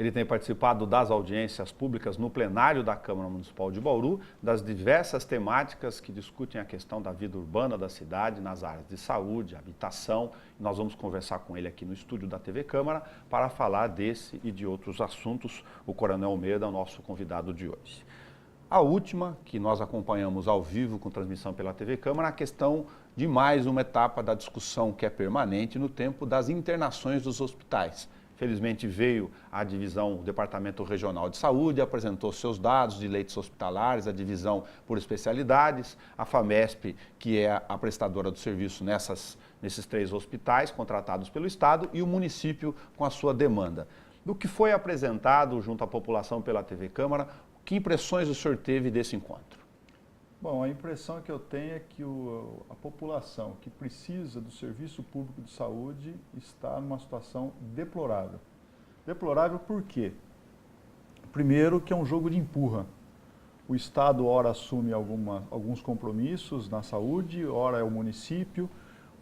Ele tem participado das audiências públicas no plenário da Câmara Municipal de Bauru, das diversas temáticas que discutem a questão da vida urbana da cidade, nas áreas de saúde, habitação. Nós vamos conversar com ele aqui no estúdio da TV Câmara para falar desse e de outros assuntos. O Coronel Almeida é o nosso convidado de hoje. A última, que nós acompanhamos ao vivo com transmissão pela TV Câmara, a questão de mais uma etapa da discussão que é permanente no tempo das internações dos hospitais. Felizmente veio a divisão, o Departamento Regional de Saúde, apresentou seus dados de leitos hospitalares, a divisão por especialidades, a FAMESP, que é a prestadora do serviço nesses 3 hospitais contratados pelo Estado, e o município com a sua demanda. Do que foi apresentado junto à população pela TV Câmara, que impressões o senhor teve desse encontro? Bom, a impressão que eu tenho é que a população que precisa do serviço público de saúde está numa situação deplorável. Deplorável por quê? Primeiro, que é um jogo de empurra. O Estado, ora, assume alguns compromissos na saúde, ora é o município.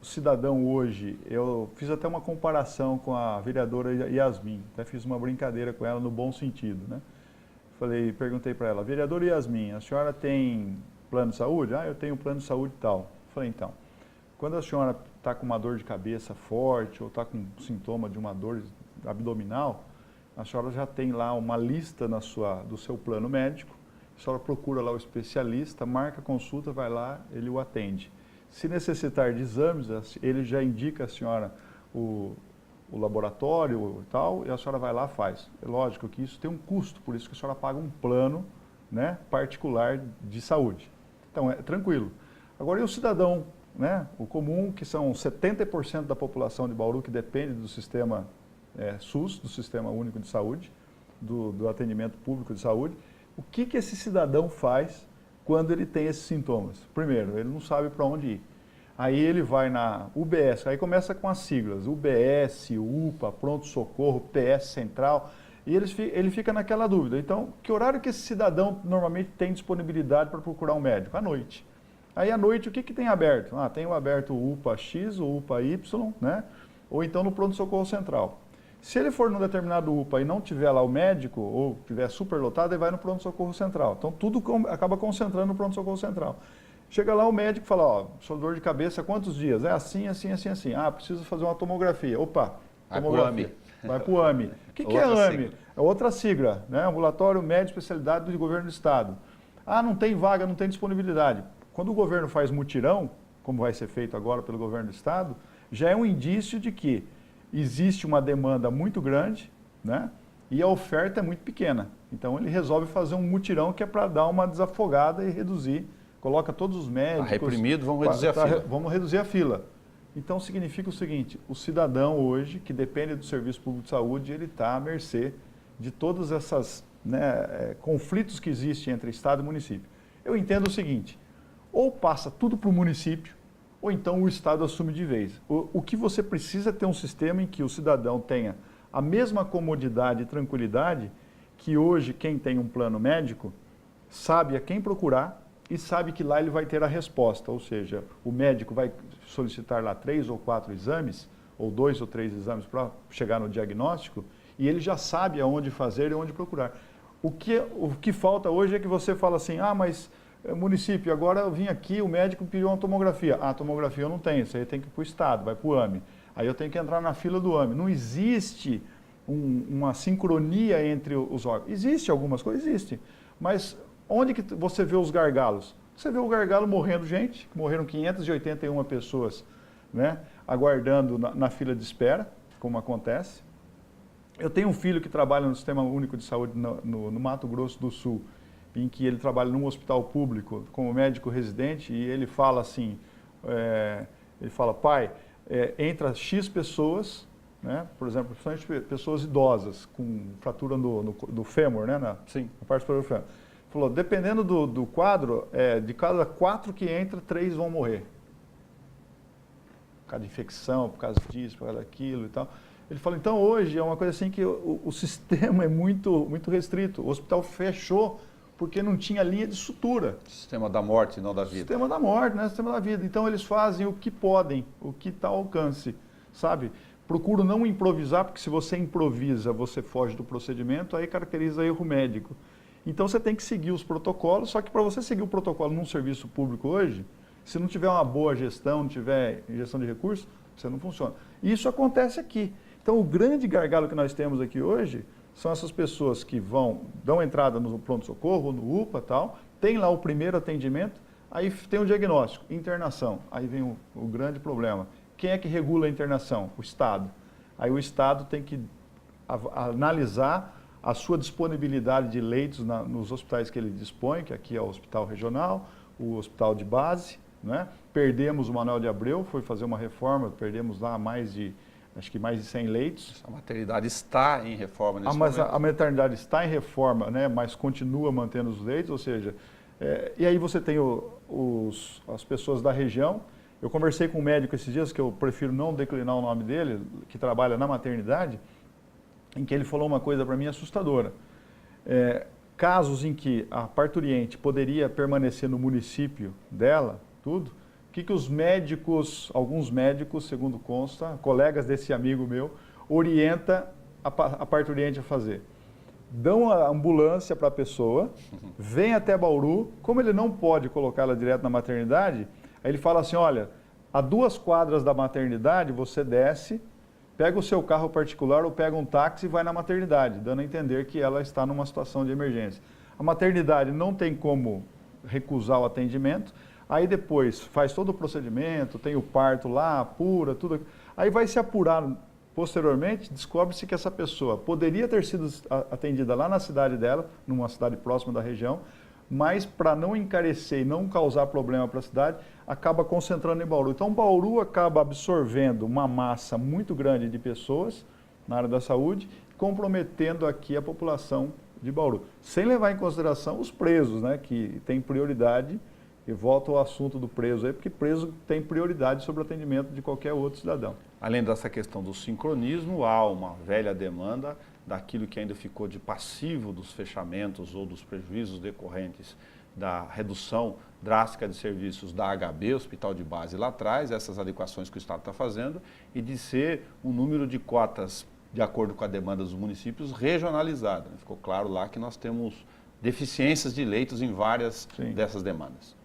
O cidadão hoje, eu fiz até uma comparação com a vereadora Yasmin, até fiz uma brincadeira com ela no bom sentido, né? Perguntei para ela, vereadora Yasmin, a senhora tem plano de saúde? Ah, eu tenho plano de saúde e tal. Falei, então, quando a senhora está com uma dor de cabeça forte ou está com sintoma de uma dor abdominal, a senhora já tem lá uma lista do seu plano médico, a senhora procura lá o especialista, marca a consulta, vai lá, ele o atende. Se necessitar de exames, ele já indica a senhora o laboratório e tal, e a senhora vai lá e faz. É lógico que isso tem um custo, por isso que a senhora paga um plano, né, particular de saúde. Então, é tranquilo. Agora, e o cidadão, né, o comum, que são 70% da população de Bauru que depende do sistema SUS, do Sistema Único de Saúde, do atendimento público de saúde, o que esse cidadão faz quando ele tem esses sintomas? Primeiro, ele não sabe para onde ir. Aí ele vai na UBS, aí começa com as siglas, UBS, UPA, Pronto Socorro, PS Central, e ele fica naquela dúvida. Então, que horário que esse cidadão normalmente tem disponibilidade para procurar um médico? À noite. Aí à noite o que tem aberto? Ah, tem o aberto UPA X ou UPA Y, né? Ou então no Pronto Socorro Central. Se ele for num determinado UPA e não tiver lá o médico, ou tiver superlotado, ele vai no Pronto Socorro Central. Então tudo acaba concentrando no Pronto Socorro Central. Chega lá o médico e fala, ó, sua dor de cabeça, quantos dias? É assim, assim, assim, assim. Ah, preciso fazer uma tomografia. Opa, tomografia. Vai para o AME. O que é AME? É outra sigla, né? Ambulatório Médico Especialidade do Governo do Estado. Ah, não tem vaga, não tem disponibilidade. Quando o governo faz mutirão, como vai ser feito agora pelo governo do Estado, já é um indício de que existe uma demanda muito grande, né? E a oferta é muito pequena. Então ele resolve fazer um mutirão que é para dar uma desafogada e reduzir. Coloca todos os médicos... Está reprimido, vamos reduzir a fila. Vamos reduzir a fila. Então significa o seguinte, o cidadão hoje, que depende do serviço público de saúde, ele está à mercê de todos esses conflitos que existem entre Estado e município. Eu entendo o seguinte, ou passa tudo para o município, ou então o Estado assume de vez. O que você precisa é ter um sistema em que o cidadão tenha a mesma comodidade e tranquilidade que hoje quem tem um plano médico sabe a quem procurar, e sabe que lá ele vai ter a resposta, ou seja, o médico vai solicitar lá 3 ou 4 exames, ou 2 ou 3 exames para chegar no diagnóstico, e ele já sabe aonde fazer e onde procurar. O que falta hoje é que você fala assim, ah, mas município, agora eu vim aqui, o médico pediu uma tomografia. Ah, tomografia eu não tenho, isso aí tem que ir para o Estado, vai para o AME. Aí eu tenho que entrar na fila do AME. Não existe uma sincronia entre os órgãos. Existe algumas coisas, existe, mas... Onde que você vê os gargalos? Você vê o gargalo morrendo gente, morreram 581 pessoas, né, aguardando na fila de espera, como acontece. Eu tenho um filho que trabalha no Sistema Único de Saúde no Mato Grosso do Sul, em que ele trabalha num hospital público como médico residente, e ele fala assim, pai, entra X pessoas, né, por exemplo, principalmente pessoas idosas, com fratura do fêmur, né, na parte superior do fêmur. Falou, dependendo do quadro, de cada 4 que entra, 3 vão morrer. Por causa de infecção, por causa disso, por causa daquilo e tal. Ele falou, então hoje é uma coisa assim que o sistema é muito, muito restrito. O hospital fechou porque não tinha linha de sutura. Sistema da morte, não da vida. Sistema da morte, não é sistema da vida. Então eles fazem o que podem, o que está ao alcance, sabe? procuro não improvisar, porque se você improvisa, você foge do procedimento, aí caracteriza erro médico. Então você tem que seguir os protocolos, só que para você seguir o protocolo num serviço público hoje, se não tiver uma boa gestão, não tiver gestão de recursos, você não funciona. E isso acontece aqui. Então o grande gargalo que nós temos aqui hoje são essas pessoas que dão entrada no pronto-socorro, no UPA e tal, tem lá o primeiro atendimento, aí tem o diagnóstico, internação. Aí vem o grande problema. Quem é que regula a internação? O Estado. Aí o Estado tem que analisar a sua disponibilidade de leitos nos hospitais que ele dispõe, que aqui é o Hospital Regional, o Hospital de Base, né? Perdemos o Manuel de Abreu, foi fazer uma reforma, perdemos lá mais de 100 leitos. A maternidade está em reforma nesse mas momento. a maternidade está em reforma, né? Mas continua mantendo os leitos, ou seja, e aí você tem as pessoas da região. Eu conversei com um médico esses dias, que eu prefiro não declinar o nome dele, que trabalha na maternidade, em que ele falou uma coisa para mim assustadora. Casos em que a parturiente poderia permanecer no município dela, tudo, o que os médicos, alguns médicos, segundo consta, colegas desse amigo meu, orienta a parturiente a fazer? Dão a ambulância para a pessoa, vem até Bauru, como ele não pode colocá-la direto na maternidade, aí ele fala assim, olha, a 2 quadras da maternidade você desce, pega o seu carro particular ou pega um táxi e vai na maternidade, dando a entender que ela está numa situação de emergência. A maternidade não tem como recusar o atendimento, aí depois faz todo o procedimento, tem o parto lá, apura, tudo. Aí vai se apurar posteriormente, descobre-se que essa pessoa poderia ter sido atendida lá na cidade dela, numa cidade próxima da região, mas para não encarecer e não causar problema para a cidade, acaba concentrando em Bauru. Então, Bauru acaba absorvendo uma massa muito grande de pessoas na área da saúde, comprometendo aqui a população de Bauru. Sem levar em consideração os presos, né, que têm prioridade, e volto ao assunto do preso aí, porque preso tem prioridade sobre o atendimento de qualquer outro cidadão. Além dessa questão do sincronismo, há uma velha demanda daquilo que ainda ficou de passivo dos fechamentos ou dos prejuízos decorrentes da redução drástica de serviços da HB, Hospital de Base, lá atrás, essas adequações que o Estado está fazendo, e de ser um número de cotas, de acordo com a demanda dos municípios, regionalizada. Ficou claro lá que nós temos deficiências de leitos em várias dessas demandas.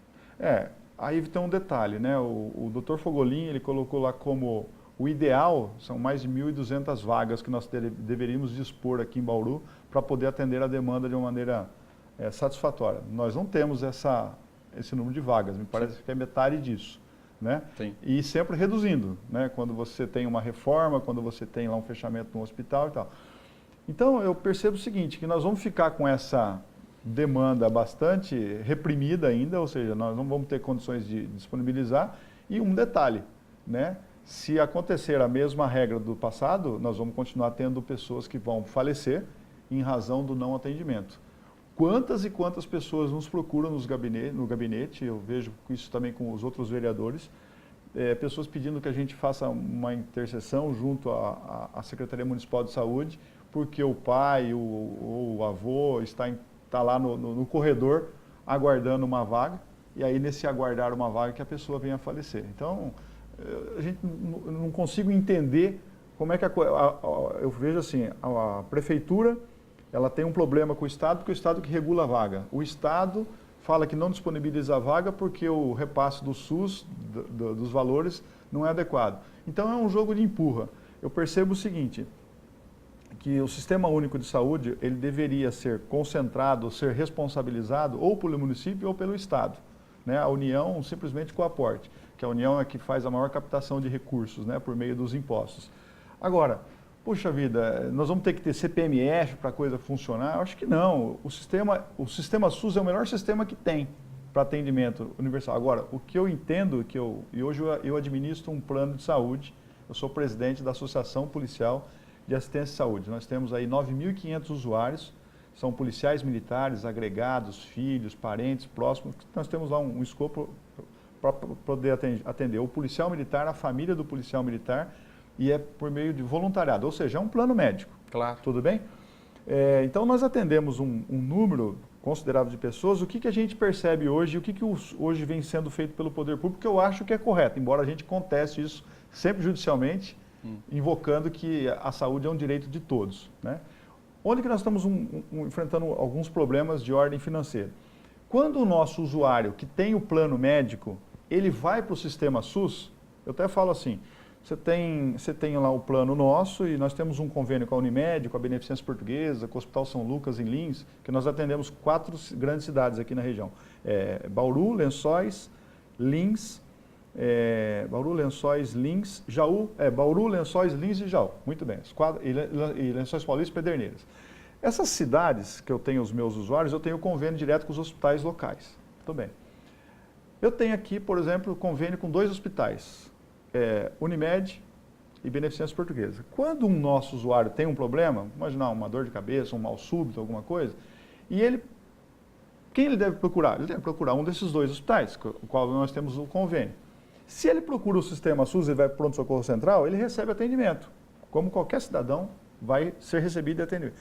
Aí tem um detalhe, né? O Dr. Fogolin, ele colocou lá como o ideal, são mais de 1.200 vagas que nós deveríamos dispor aqui em Bauru para poder atender a demanda de uma maneira satisfatória. Nós não temos esse número de vagas, me parece que é metade disso, né? Sim. E sempre reduzindo, né? Quando você tem uma reforma, quando você tem lá um fechamento no hospital e tal. Então eu percebo o seguinte, que nós vamos ficar com essa demanda bastante reprimida ainda, ou seja, nós não vamos ter condições de disponibilizar. E um detalhe, né? Se acontecer a mesma regra do passado, nós vamos continuar tendo pessoas que vão falecer em razão do não atendimento. Quantas e quantas pessoas nos procuram no gabinete, eu vejo isso também com os outros vereadores, pessoas pedindo que a gente faça uma intercessão junto à Secretaria Municipal de Saúde, porque o pai ou o avô está lá no corredor aguardando uma vaga, e aí nesse aguardar uma vaga que a pessoa venha a falecer. Então, a gente não consigo entender como é que eu vejo assim, a prefeitura, ela tem um problema com o Estado, porque é o Estado que regula a vaga. O Estado fala que não disponibiliza a vaga porque o repasse do SUS, dos valores, não é adequado. Então é um jogo de empurra. Eu percebo o seguinte, que o Sistema Único de Saúde, ele deveria ser concentrado, ser responsabilizado ou pelo município ou pelo Estado, né? A União simplesmente com o aporte, que a União é que faz a maior captação de recursos, né, por meio dos impostos. Agora, puxa vida, nós vamos ter que ter CPMF para a coisa funcionar? Eu acho que não. O sistema SUS é o melhor sistema que tem para atendimento universal. Agora, o que eu entendo, e hoje eu administro um plano de saúde, eu sou presidente da Associação Policial de Assistência à Saúde. Nós temos aí 9.500 usuários, são policiais militares, agregados, filhos, parentes, próximos. Nós temos lá um escopo para poder atender o policial militar, a família do policial militar, e é por meio de voluntariado, ou seja, é um plano médico. Claro. Tudo bem? Então, nós atendemos um número considerável de pessoas. O que a gente percebe hoje, o que hoje vem sendo feito pelo poder público, que eu acho que é correto, embora a gente conteste isso sempre judicialmente, invocando que a saúde é um direito de todos, né? Onde que nós estamos enfrentando alguns problemas de ordem financeira? Quando o nosso usuário que tem o plano médico, ele vai para o sistema SUS, eu até falo assim, você tem lá o plano nosso e nós temos um convênio com a Unimed, com a Beneficência Portuguesa, com o Hospital São Lucas em Lins, que nós atendemos 4 grandes cidades aqui na região. Bauru, Lençóis, Lins, Bauru, Lençóis, Lins, Jaú, Bauru, Lençóis, Lins e Jaú. Muito bem, e Lençóis Paulista e Pederneiras. Essas cidades que eu tenho os meus usuários, eu tenho convênio direto com os hospitais locais. Muito bem. Eu tenho aqui, por exemplo, convênio com 2 hospitais, Unimed e Beneficência Portuguesa. Quando um nosso usuário tem um problema, imaginar uma dor de cabeça, um mal súbito, alguma coisa, e quem ele deve procurar? Ele deve procurar um desses 2 hospitais, com o qual nós temos o convênio. Se ele procura o sistema SUS e vai para o pronto-socorro central, ele recebe atendimento, como qualquer cidadão vai ser recebido de atendimento.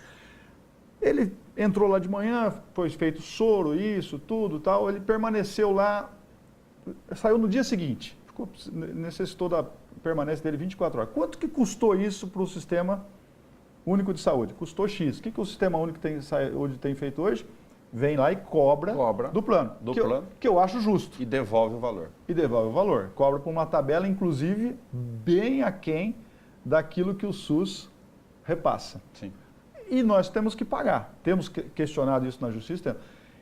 Ele entrou lá de manhã, foi feito soro, isso, tudo, tal, ele permaneceu lá, saiu no dia seguinte, necessitou da permanência dele 24 horas. Quanto que custou isso para o Sistema Único de Saúde? Custou X. O que o Sistema Único de Saúde tem feito hoje? Vem lá e cobra do plano. Que eu acho justo. E devolve o valor. Cobra por uma tabela, inclusive, bem aquém daquilo que o SUS repassa. Sim. E nós temos que pagar. Temos questionado isso na Justiça.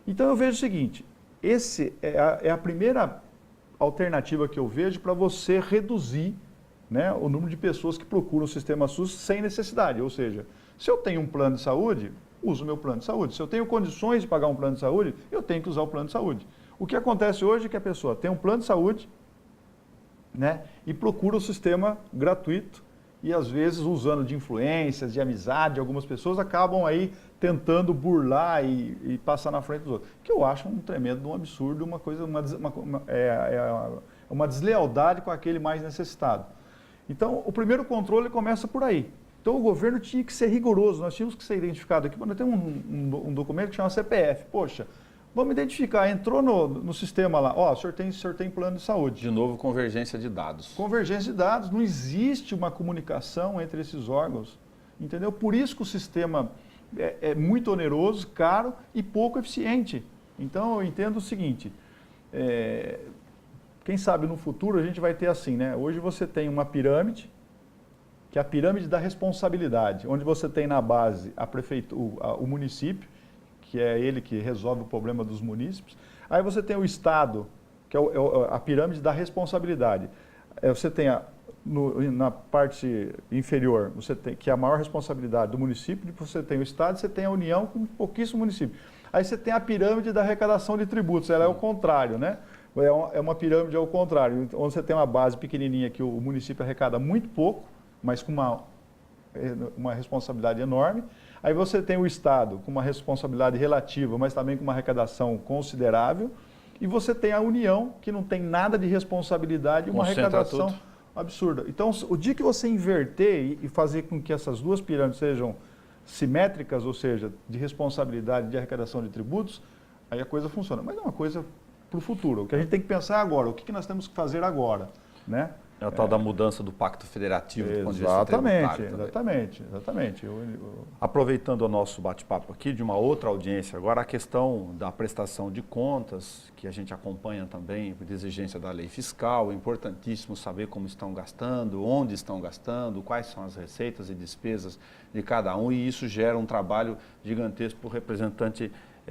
Então eu vejo o seguinte, esse é a primeira alternativa que eu vejo para você reduzir, né, o número de pessoas que procuram o sistema SUS sem necessidade. Ou seja, se eu tenho um plano de saúde, uso o meu plano de saúde. Se eu tenho condições de pagar um plano de saúde, eu tenho que usar o plano de saúde. O que acontece hoje é que a pessoa tem um plano de saúde, né, e procura o sistema gratuito e às vezes usando de influências, de amizade, algumas pessoas acabam aí tentando burlar e passar na frente dos outros. Que eu acho um tremendo absurdo, uma deslealdade com aquele mais necessitado. Então, o primeiro controle começa por aí. Então, o governo tinha que ser rigoroso, nós tínhamos que ser identificados aqui, nós temos um documento que chama CPF. Poxa, vamos identificar, entrou no sistema lá, o senhor tem plano de saúde. De novo, convergência de dados. Convergência de dados, não existe uma comunicação entre esses órgãos, entendeu? Por isso que o sistema é muito oneroso, caro e pouco eficiente. Então, eu entendo o seguinte, quem sabe no futuro a gente vai ter assim, né? Hoje você tem uma pirâmide, que é a pirâmide da responsabilidade, onde você tem na base a prefeitura, o município, que é ele que resolve o problema dos munícipes. Aí você tem o Estado, que é a pirâmide da responsabilidade. Você tem na parte inferior, que é a maior responsabilidade do município, depois você tem o Estado, você tem a União com pouquíssimos municípios. Aí você tem a pirâmide da arrecadação de tributos, ela é o contrário, né? É uma pirâmide ao contrário, onde você tem uma base pequenininha que o município arrecada muito pouco, mas com uma responsabilidade enorme. Aí você tem o Estado com uma responsabilidade relativa, mas também com uma arrecadação considerável. E você tem a União, que não tem nada de responsabilidade e uma arrecadação absurda. Então, o dia que você inverter e fazer com que essas duas pirâmides sejam simétricas, ou seja, de responsabilidade e de arrecadação de tributos, aí a coisa funciona. Mas é uma coisa para o futuro. O que a gente tem que pensar agora, o que nós temos que fazer agora, né? É a tal da mudança do Pacto Federativo do ponto de vista tributário. Exatamente. Aproveitando o nosso bate-papo aqui, de uma outra audiência, agora a questão da prestação de contas, que a gente acompanha também por exigência da lei fiscal, é importantíssimo saber como estão gastando, onde estão gastando, quais são as receitas e despesas de cada um, e isso gera um trabalho gigantesco para o representante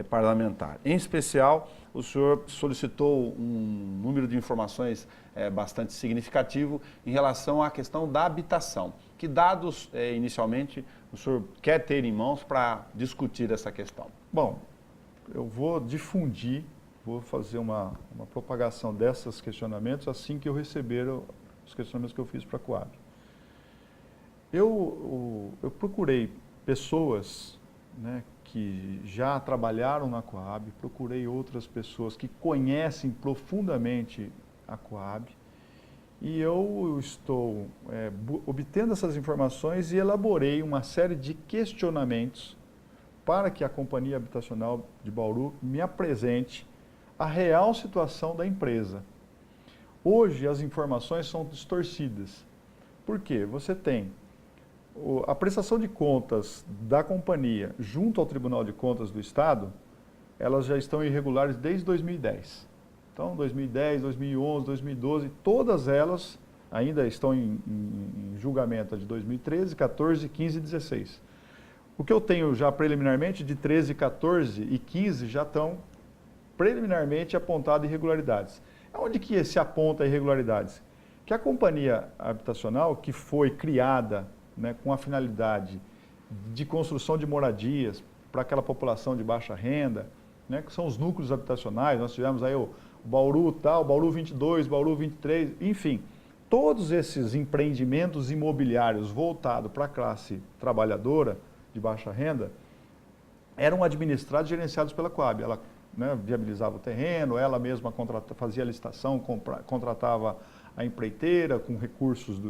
parlamentar. Em especial, o senhor solicitou um número de informações bastante significativo em relação à questão da habitação. Que dados, inicialmente, o senhor quer ter em mãos para discutir essa questão? Bom, eu vou difundir, vou fazer uma propagação desses questionamentos assim que eu receber os questionamentos que eu fiz para a Coab. Eu procurei pessoas, né, que já trabalharam na Coab, procurei outras pessoas que conhecem profundamente a Coab e eu estou obtendo essas informações e elaborei uma série de questionamentos para que a Companhia Habitacional de Bauru me apresente a real situação da empresa. Hoje as informações são distorcidas. Por quê? Você tem a prestação de contas da companhia junto ao Tribunal de Contas do Estado, elas já estão irregulares desde 2010. Então, 2010, 2011, 2012, todas elas ainda estão em julgamento de 2013, 14, 15 e 16. O que eu tenho já preliminarmente de 13, 14 e 15 já estão preliminarmente apontadas irregularidades. Onde que se aponta irregularidades? Que a companhia habitacional, que foi criada, né, com a finalidade de construção de moradias para aquela população de baixa renda, né, que são os núcleos habitacionais, nós tivemos aí o Bauru tal, Bauru 22, Bauru 23, enfim, todos esses empreendimentos imobiliários voltados para a classe trabalhadora de baixa renda eram administrados e gerenciados pela Coab. Ela, né, viabilizava o terreno, ela mesma fazia a licitação, contratava a empreiteira com recursos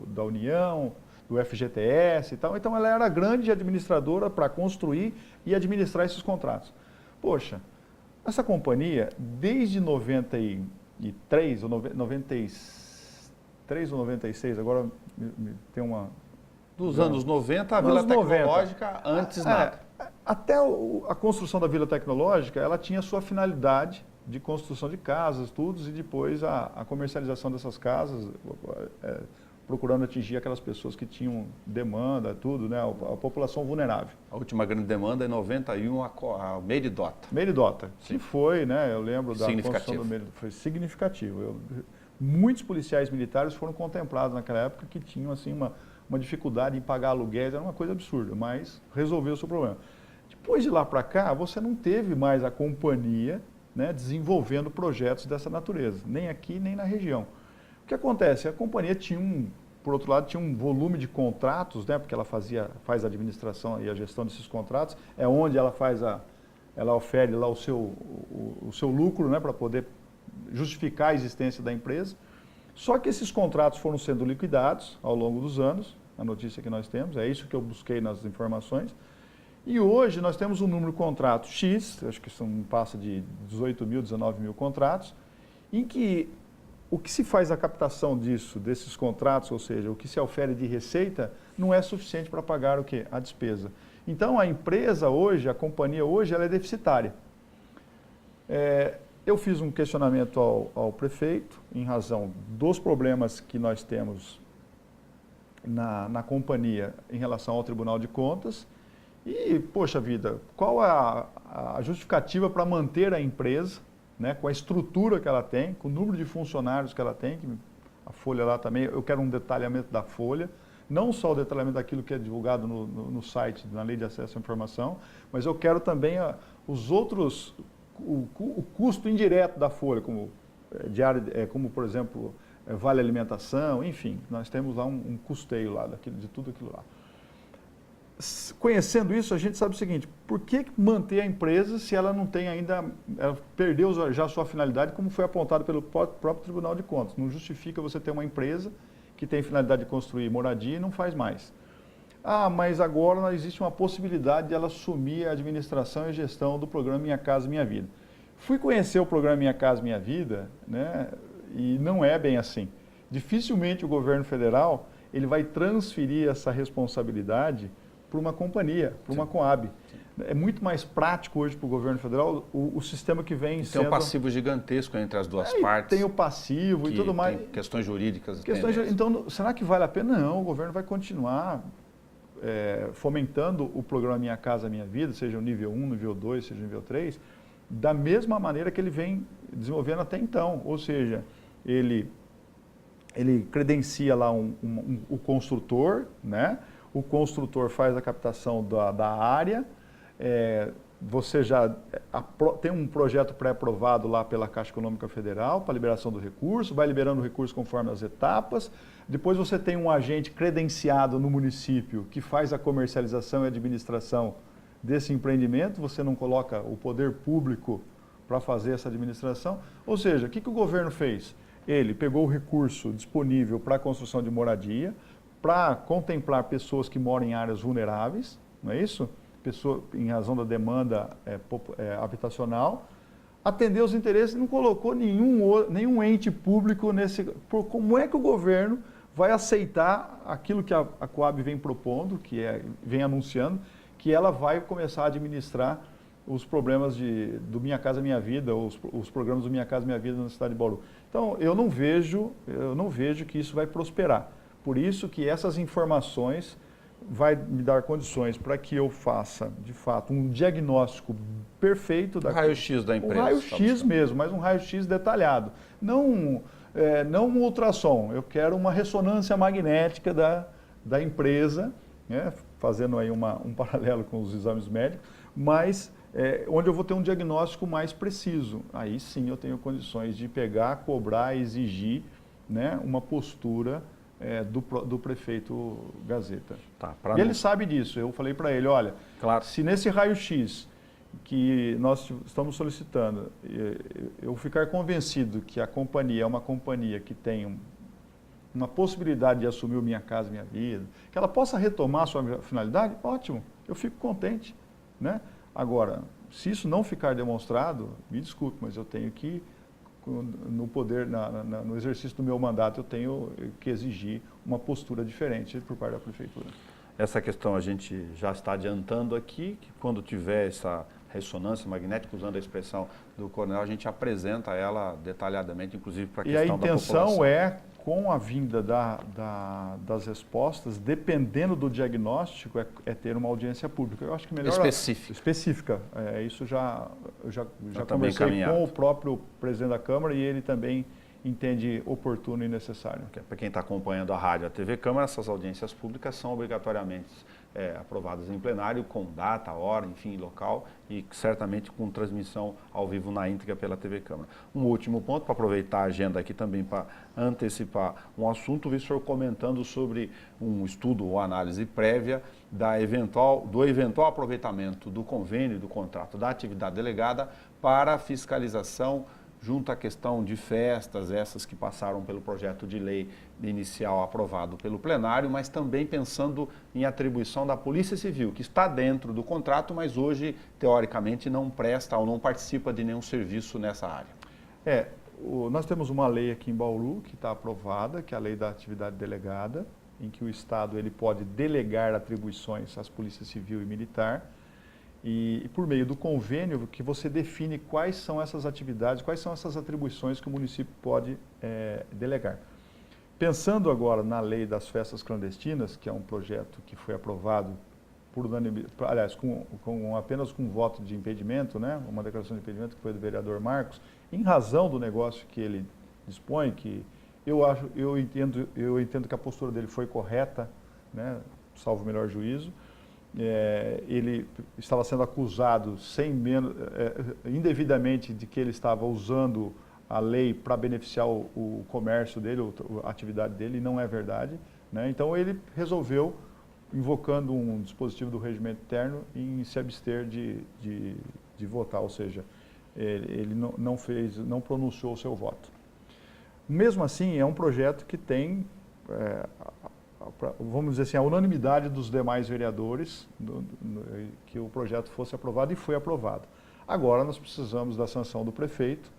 da União, do FGTS e tal. Então, ela era a grande administradora para construir e administrar esses contratos. Poxa, essa companhia, desde 93 ou 96, agora tem uma... Dos anos 90, a Vila Tecnológica, antes nada. Até a construção da Vila Tecnológica, ela tinha sua finalidade de construção de casas, tudo, e depois a comercialização dessas casas, procurando atingir aquelas pessoas que tinham demanda, tudo, né, a população vulnerável. A última grande demanda em 91, a Meridota. Meridota, que foi, né, eu lembro da construção do Meridota, foi significativo. Muitos policiais militares foram contemplados naquela época que tinham assim uma dificuldade em pagar aluguéis, era uma coisa absurda, mas resolveu o seu problema. Depois de lá para cá, você não teve mais a companhia, né, desenvolvendo projetos dessa natureza, nem aqui nem na região. O que acontece? A companhia tinha por outro lado, tinha um volume de contratos, né, porque ela faz a administração e a gestão desses contratos, é onde ela ela ofere lá o seu lucro, né, para poder justificar a existência da empresa. Só que esses contratos foram sendo liquidados ao longo dos anos, a notícia que nós temos, é isso que eu busquei nas informações. E hoje nós temos um número de contratos X, acho que passa de 18 mil, 19 mil contratos, em que o que se faz a captação desses contratos, ou seja, o que se ofere de receita, não é suficiente para pagar o quê? A despesa. Então a empresa hoje, a companhia hoje, ela é deficitária. Eu fiz um questionamento ao prefeito em razão dos problemas que nós temos na companhia em relação ao Tribunal de Contas e, poxa vida, qual a justificativa para manter a empresa, né, com a estrutura que ela tem, com o número de funcionários que ela tem, que a folha lá também, eu quero um detalhamento da folha, não só o detalhamento daquilo que é divulgado no site, na Lei de Acesso à Informação, mas eu quero também os outros... O custo indireto da folha, como por exemplo, vale alimentação, enfim, nós temos lá um custeio lá de tudo aquilo lá. Conhecendo isso, a gente sabe o seguinte, por que manter a empresa se ela não tem ainda, ela perdeu já a sua finalidade, como foi apontado pelo próprio Tribunal de Contas. Não justifica você ter uma empresa que tem finalidade de construir moradia e não faz mais. Ah, mas agora existe uma possibilidade de ela assumir a administração e gestão do programa Minha Casa Minha Vida. Fui conhecer o programa Minha Casa Minha Vida, né, e não é bem assim. Dificilmente o governo federal ele vai transferir essa responsabilidade para uma companhia, para uma Coab. É muito mais prático hoje para o governo federal o sistema que vem sendo... Tem um passivo gigantesco entre as duas partes. Tem o passivo e tudo mais. Tem questões jurídicas. Então, será que vale a pena? Não, o governo vai continuar fomentando o programa Minha Casa Minha Vida, seja o nível 1, nível 2, seja o nível 3, da mesma maneira que ele vem desenvolvendo até então. Ou seja, ele credencia lá o construtor, né? O construtor faz a captação da área, você já tem um projeto pré-aprovado lá pela Caixa Econômica Federal para liberação do recurso, vai liberando o recurso conforme as etapas. Depois você tem um agente credenciado no município que faz a comercialização e administração desse empreendimento, você não coloca o poder público para fazer essa administração. Ou seja, o que o governo fez? Ele pegou o recurso disponível para a construção de moradia, para contemplar pessoas que moram em áreas vulneráveis, não é isso? Em razão da demanda habitacional, atendeu os interesses e não colocou nenhum ente público nesse... Como é que o governo vai aceitar aquilo que a Coab vem propondo, vem anunciando, que ela vai começar a administrar os problemas do Minha Casa Minha Vida, os programas do Minha Casa Minha Vida na cidade de Bauru. Então, eu não vejo que isso vai prosperar. Por isso que essas informações vai me dar condições para que eu faça, de fato, um diagnóstico perfeito da raio-x da empresa. Um raio-x mesmo, mas um raio-x detalhado. Não um ultrassom, eu quero uma ressonância magnética da empresa, né, fazendo aí um paralelo com os exames médicos, mas onde eu vou ter um diagnóstico mais preciso. Aí sim eu tenho condições de pegar, cobrar, exigir, né, uma postura do prefeito Gazeta. Tá, e ele sabe disso. Eu falei para ele, olha, claro, se nesse raio-x que nós estamos solicitando, eu ficar convencido que a companhia é uma companhia que tem uma possibilidade de assumir o Minha Casa Minha Vida, que ela possa retomar a sua finalidade, ótimo, eu fico contente, né? Agora, se isso não ficar demonstrado, me desculpe, mas eu tenho que, no poder, no exercício do meu mandato, eu tenho que exigir uma postura diferente por parte da Prefeitura. Essa questão a gente já está adiantando aqui, que quando tiver essa ressonância magnética, usando a expressão do coronel, a gente apresenta ela detalhadamente, inclusive para a questão da população. E a intenção é, com a vinda das respostas, dependendo do diagnóstico, é ter uma audiência pública. Eu acho que melhor... Específica. Isso eu já conversei com o próprio presidente da Câmara e ele também entende oportuno e necessário. Para quem está acompanhando a rádio e a TV Câmara, essas audiências públicas são obrigatoriamente aprovadas em plenário, com data, hora, enfim, local e certamente com transmissão ao vivo na íntegra pela TV Câmara. Um último ponto, para aproveitar a agenda aqui também para antecipar um assunto, vi o senhor comentando sobre um estudo ou análise prévia do eventual aproveitamento do convênio, do contrato da atividade delegada para fiscalização junto à questão de festas, essas que passaram pelo projeto de lei inicial aprovado pelo plenário, mas também pensando em atribuição da Polícia Civil, que está dentro do contrato, mas hoje, teoricamente, não presta ou não participa de nenhum serviço nessa área. Nós temos uma lei aqui em Bauru que está aprovada, que é a Lei da Atividade Delegada, em que o Estado ele pode delegar atribuições às Polícia Civil e Militar, e por meio do convênio que você define quais são essas atividades, quais são essas atribuições que o município pode delegar. Pensando agora na lei das festas clandestinas, que é um projeto que foi aprovado por unanimidade, aliás, apenas com voto de impedimento, né, uma declaração de impedimento que foi do vereador Marcos, em razão do negócio que ele dispõe, que eu entendo que a postura dele foi correta, né, salvo o melhor juízo. Ele estava sendo acusado indevidamente de que ele estava usando a lei para beneficiar o comércio dele, a atividade dele, e não é verdade, né? Então ele resolveu, invocando um dispositivo do regimento interno, em se abster de votar, ou seja, ele não pronunciou o seu voto. Mesmo assim, é um projeto que tem vamos dizer assim, a unanimidade dos demais vereadores que o projeto fosse aprovado e foi aprovado. Agora nós precisamos da sanção do prefeito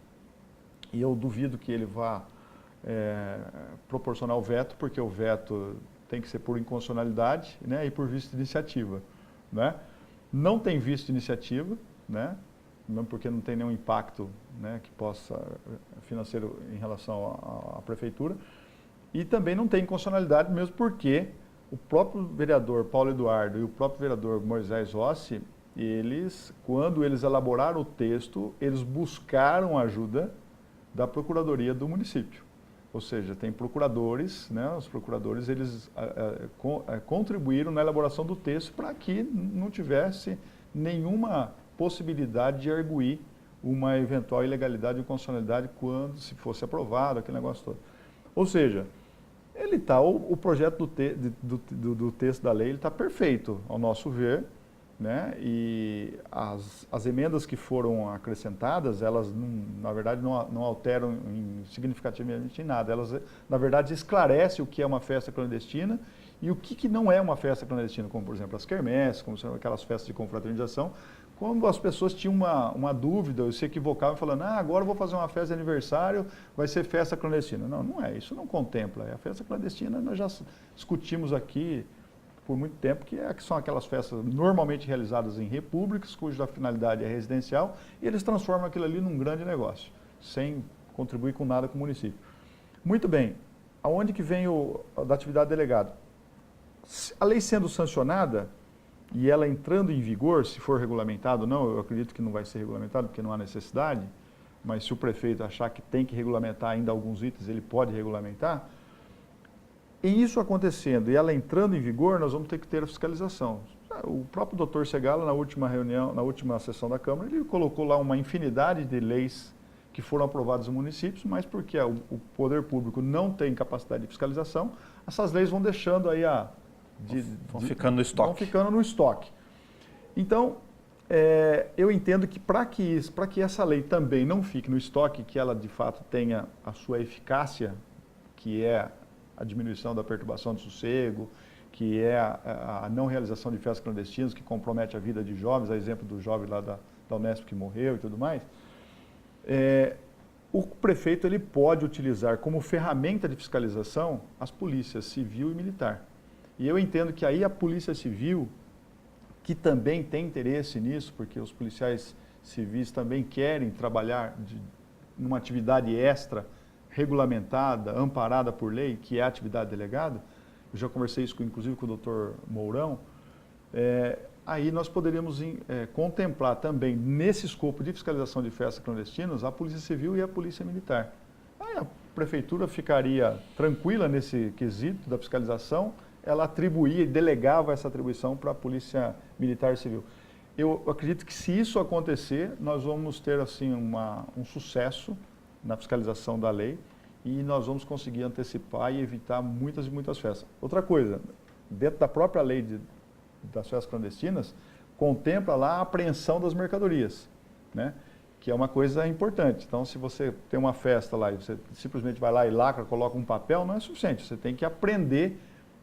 e eu duvido que ele vá proporcionar o veto, porque o veto tem que ser por inconstitucionalidade, né, e por visto de iniciativa, né? Não tem visto de iniciativa, né, mesmo porque não tem nenhum impacto, né, que possa financeiro em relação à prefeitura. E também não tem inconstitucionalidade, mesmo porque o próprio vereador Paulo Eduardo e o próprio vereador Moisés Rossi, quando eles elaboraram o texto, eles buscaram ajuda da Procuradoria do município. Ou seja, tem procuradores, né, os procuradores eles contribuíram na elaboração do texto para que não tivesse nenhuma possibilidade de arguir uma eventual ilegalidade ou inconstitucionalidade quando se fosse aprovado, aquele negócio todo. Ou seja, o projeto do texto da lei está perfeito, ao nosso ver, né? E as emendas que foram acrescentadas, elas, na verdade, não alteram significativamente em nada. Elas, na verdade, esclarecem o que é uma festa clandestina e o que não é uma festa clandestina, como, por exemplo, as quermesses, como são aquelas festas de confraternização, Quando as pessoas tinham uma dúvida, ou se equivocavam falando, agora eu vou fazer uma festa de aniversário, vai ser festa clandestina. Não, não é, isso não contempla. A festa clandestina nós já discutimos aqui por muito tempo, que são aquelas festas normalmente realizadas em repúblicas, cuja finalidade é residencial, e eles transformam aquilo ali num grande negócio, sem contribuir com nada com o município. Muito bem, aonde que vem da atividade delegada? A lei sendo sancionada, e ela entrando em vigor, se for regulamentado ou não, eu acredito que não vai ser regulamentado, porque não há necessidade, mas se o prefeito achar que tem que regulamentar ainda alguns itens, ele pode regulamentar. E isso acontecendo e ela entrando em vigor, nós vamos ter que ter a fiscalização. O próprio doutor Segala, na última reunião, na última sessão da Câmara, ele colocou lá uma infinidade de leis que foram aprovadas nos municípios, mas porque o poder público não tem capacidade de fiscalização, essas leis vão deixando aí vão ficando no estoque. Vão ficando no estoque. Então, eu entendo que para que essa lei também não fique no estoque, que ela de fato tenha a sua eficácia, que é a diminuição da perturbação do sossego, que é a não realização de festas clandestinas, que compromete a vida de jovens, a exemplo do jovem lá da Unesp que morreu e tudo mais, o prefeito ele pode utilizar como ferramenta de fiscalização as polícias civil e militar. E eu entendo que aí a polícia civil, que também tem interesse nisso, porque os policiais civis também querem trabalhar numa atividade extra, regulamentada, amparada por lei, que é a atividade delegada, eu já conversei isso inclusive com o doutor Mourão, aí nós poderíamos contemplar também, nesse escopo de fiscalização de festas clandestinas, a Polícia Civil e a Polícia Militar. Aí a Prefeitura ficaria tranquila nesse quesito da fiscalização, ela atribuía e delegava essa atribuição para a Polícia Militar e Civil. Eu acredito que se isso acontecer, nós vamos ter assim um sucesso na fiscalização da lei e nós vamos conseguir antecipar e evitar muitas e muitas festas. Outra coisa, dentro da própria lei das festas clandestinas, contempla lá a apreensão das mercadorias, né? Que é uma coisa importante. Então, se você tem uma festa lá e você simplesmente vai lá e lacra, coloca um papel, não é suficiente. Você tem que apreender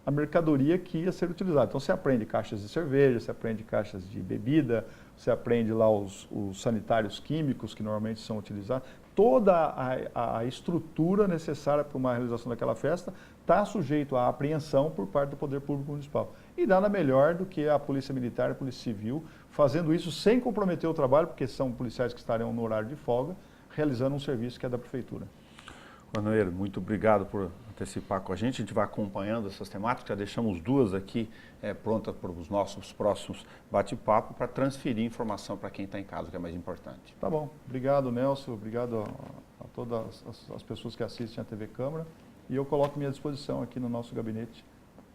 a mercadoria que ia ser utilizada. Então, você aprende caixas de cerveja, você aprende caixas de bebida, você aprende lá os sanitários químicos que normalmente são utilizados. Toda a estrutura necessária para uma realização daquela festa está sujeito à apreensão por parte do Poder Público Municipal. E nada melhor do que a Polícia Militar e a Polícia Civil fazendo isso sem comprometer o trabalho, porque são policiais que estarão no horário de folga, realizando um serviço que é da Prefeitura. Manoeiro, muito obrigado por antecipar com a gente vai acompanhando essas temáticas, já deixamos duas aqui prontas para os nossos próximos bate-papo, para transferir informação para quem está em casa, que é mais importante. Tá bom, obrigado Nelson, obrigado a todas as pessoas que assistem à TV Câmara, e eu coloco minha disposição aqui no nosso gabinete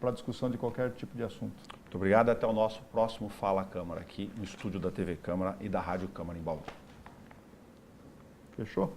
para discussão de qualquer tipo de assunto. Muito obrigado, até o nosso próximo Fala Câmara, aqui no estúdio da TV Câmara e da Rádio Câmara em Bauru. Fechou?